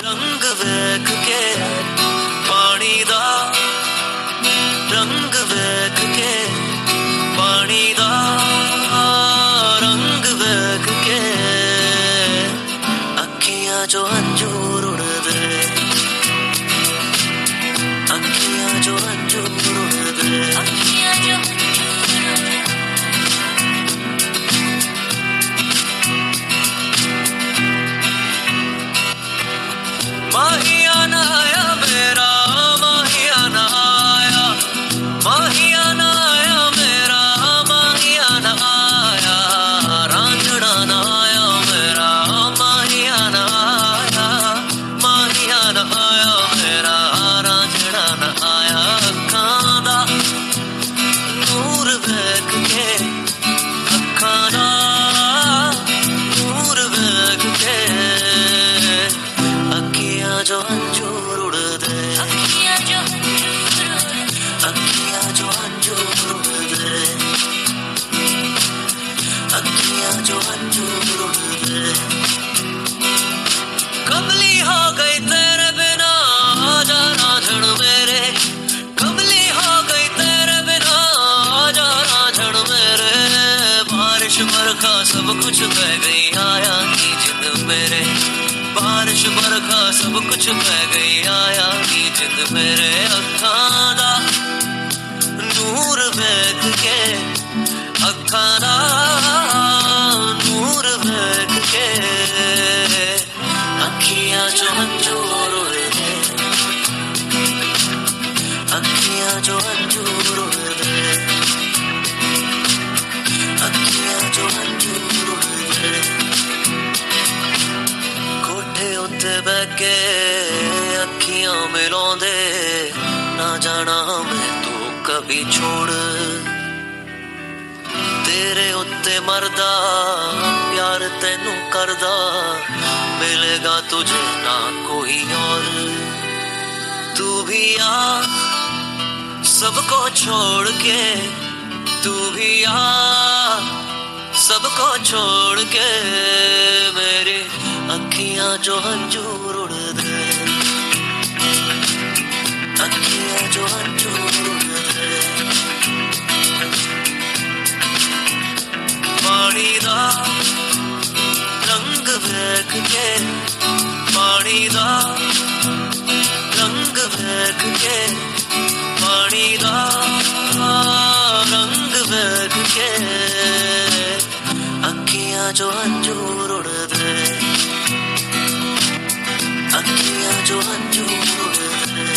रंग वेख के पानी दा, रंग वेख के पानी दा, रंग वेख के अखियां जो अंजूर उड़दे, अखियां जो अंजूर उड़दे, अखियां जो माहिया ना आया मेरा, माहिया ना आया, माहिया ना आया मेरा, माहिया ना आया, रांझड़ा ना आया मेरा, माहिया ना आया, माहिया ना आया मेरा, रांझड़ा ना आया। अखां दा नूर वेख के, अखां दा नूर वेख के जो अंजूर उड़दे, अखियां जो अंजूर उड़दे, अखियां जो अंजूर उड़दे, अखियां जो अंजूर उड़दे। कमली हो गई तेरे बिना आजा रांझण मेरे, कमली हो गई तेरे बिना आजा रांझण मेरे। बारिश बरखा सब कुछ बह गई आया नी जिंद मेरे, बारिश बरखा सब कुछ बह गई आया नी जिंद मेरे। अखां दा नूर वेख के, अखां दा नूर वेख के अखियां जो अंजूर उड़दे, अखियां जो अंजूर उड़दे, अखियां जो अंजूर उड़दे। उत्ते बह के अखियां मिलाउंदे, ना जाना मैं तू कभी छोड़, तेरे उत्ते मरदा प्यार तैनू करदा, मिलेगा तुझे ना कोई और। तू भी आ सबको छोड़ के, तू भी आ सबको छोड़ के, मेरी अखियां जो अंजूर उड़दे, अखियां जो अंजूर उड़दे। पानी दा रंग वेख के, पानी दा रंग वेख के, पानी दा रंग वेख के अखियां जो अंजूर उड़दे, अखियां जो अंजूर उड़दे,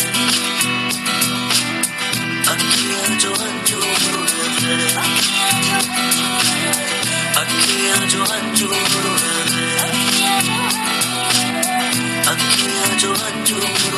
अखियां जो अंजूर उड़दे, अखियां जो अंजूर उड़दे, अखियां जो अंजूर